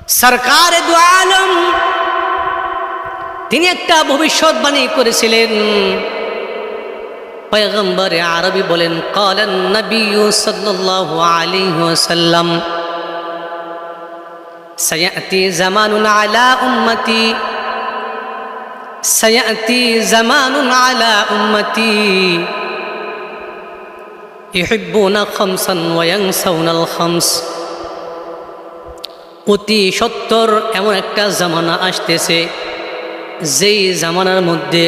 সরকার দু আলম তিনি একটা ভবিষ্যৎবাণী করেছিলেন। পয়গম্বরে আরবি বলেন, ক্বালান নবী সাল্লাল্লাহু আলাইহি ওয়াসাল্লাম, সায়াতি জামানুন আলা উম্মতি, সায়াতি জামানুন আলা উম্মতি ইউহিব্বুনা খামসান ওয়া ইয়ানসাউনাল খামস। অতি সত্বর এমন একটা জামানা আসতেছে, যেই জামানার মধ্যে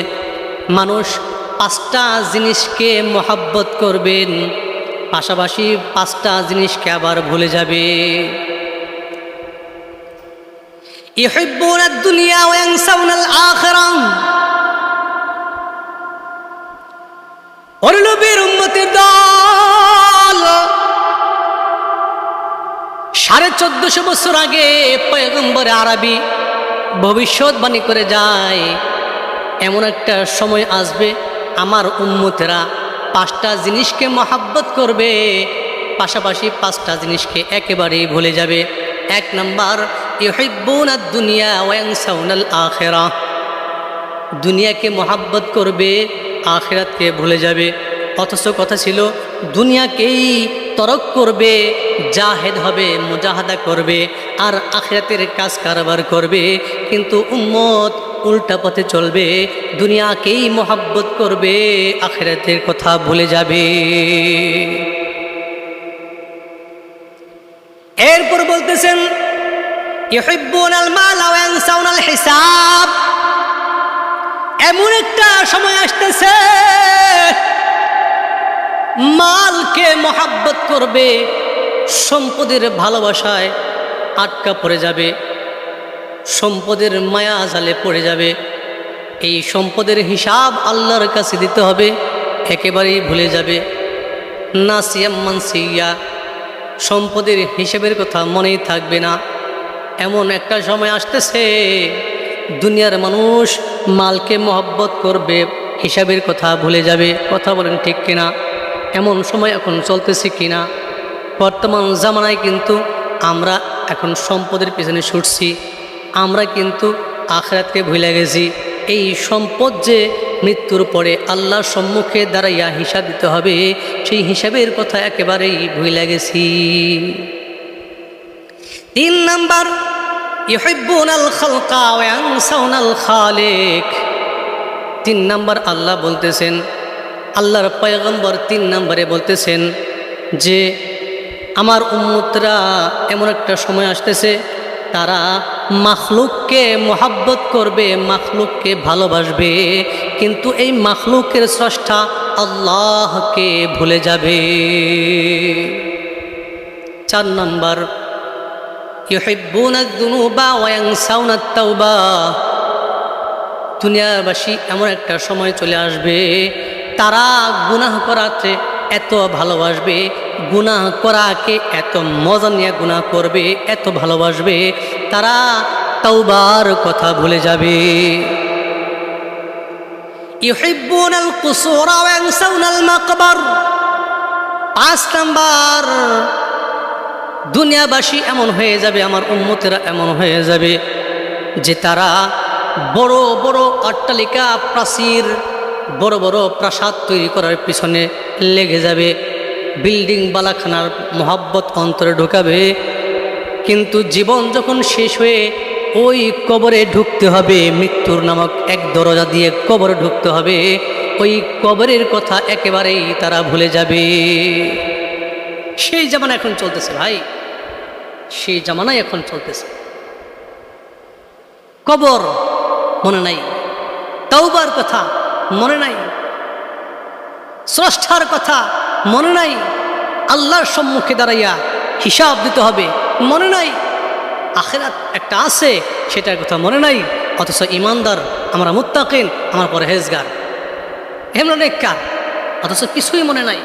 মানুষ পাঁচটা জিনিসকে মহাব্বত করবেন, পাশাপাশি পাঁচটা জিনিসকে আবার ভুলে যাবে। ইউহিব্বুনাদ দুনিয়া ওয়া ইয়ানসাউনাল আখিরাহ। ওরে নবীর উম্মতের দল, 1450 বছর আগে পয়গম্বরে আরবি ভবিষ্যৎবাণী করে যায়, এমন একটা সময় আসবে আমার উম্মতেরা পাঁচটা জিনিসকে মহাব্বত করবে, পাশাপাশি পাঁচটা জিনিসকে একেবারেই ভুলে যাবে। 1 নাম্বার, ইউহিব্বুনাদ দুনিয়া ওয়া ইয়ানসাউনাল আখিরাহ। দুনিয়াকে মহাব্বত করবে, আখিরাতকে ভুলে যাবে। অথচ কথা ছিল দুনিয়াকেই তরক করবে, জাহেদ হবে, মুজাহাদা করবে, আর আখিরাতের কাজ কারবার করবে। কিন্তু উম্মত উল্টা পথে চলবে, দুনিয়াকেই মহাব্বত করবে, আখিরাতের কথা ভুলে যাবে। এরপর বলতেছেন, ইউহিব্বুনাল মাল ওয়া ইয়ানসাউনাল হিসাব। এমন একটা সময় আসতেছে মালকে মহাব্বত করবে, সম্পদের ভালোবাসায় আটকা পড়ে যাবে, সম্পদের মায়া জালে পড়ে যাবে। এই সম্পদের হিসাব আল্লাহর কাছে দিতে হবে, একেবারেই ভুলে যাবে। নাসিয়াম মানসিয়া, সম্পদের হিসেবের কথা মনেই থাকবে না। এমন একটা সময় আসতেছে দুনিয়ার মানুষ মালকে মহব্বত করবে, হিসাবের কথা ভুলে যাবে। কথা বলেন ঠিক কিনা? এমন সময় এখন চলতেছে কিনা? বর্তমান জামানায় কিন্তু আমরা এখন সম্পদের পিছনে ছুটছি, আমরা কিন্তু আখিরাতকে ভুলে গেছি। এই সম্পদ যে মৃত্যুর পরে আল্লাহর সম্মুখে দাঁড়াইয়া হিসাব দিতে হবে, সেই হিসাবের কথা একেবারেই ভুলে গেছি। 3 নাম্বার, ইউহিব্বুনাল খালকা ওয়া ইয়ানসাউনাল খালিক। 3 নাম্বার আল্লাহ বলতেছেন, আল্লাহর পয়গম্বর 3 নম্বরে বলতেছেন যে আমার উম্মতরা এমন একটা সময় আসতেছে তারা মাখলুককে মহাব্বত করবে, মাখলুককে ভালোবাসবে, কিন্তু এই মাখলুকের স্রষ্টা আল্লাহকে ভুলে যাবে। 4 নম্বর, ইউহিব্বুনাদ যুনুবা ওয়া ইয়ানসাউনাত তাওবা। দুনিয়াবাসী এমন একটা সময় চলে আসবে তারা গুনাহ করাতে এত ভালোবাসবে, গুনাহ করাকে এত মজা নিয়ে গুনাহ করবে, এত ভালোবাসবে, তারা তাওবার কথা ভুলে যাবে। ইউহিব্বুনাল কুসুরা ওয়া ইয়ানসাউনাল মাকবার। 5 নাম্বার, দুনিয়াবাসী এমন হয়ে যাবে, আমার উম্মতেরা এমন হয়ে যাবে যে তারা বড় বড় অট্টালিকা, প্রাচীর, বড় বড় প্রাসাদ তৈরি করার পিছনে লেগে যাবে, বিল্ডিং বালাখানার মহাব্বত অন্তরে ঢুকাবে। কিন্তু জীবন যখন শেষ হয়ে ওই কবরে ঢুকতে হবে, মৃত্যুর নামক এক দরজা দিয়ে কবরে ঢুকতে হবে, ওই কবরের কথা একেবারেই তারা ভুলে যাবে। সেই জামানা এখন চলতেছে ভাই, সেই জামানায় এখন চলতেছে। কবর মনে নাই, তাওবার কথা মনে নাই, স্রষ্টার কথা মনে নাই, আল্লাহর সম্মুখে দাঁড়াইয়া হিসাব দিতে হবে মনে নাই, আখিরাত একটা আছে সেটার কথা মনে নাই। অথচ ইমানদার, আমরা মুত্তাকিন, আমরা পরহেজগার, এমন নেককার, অথচ কিছুই মনে নাই।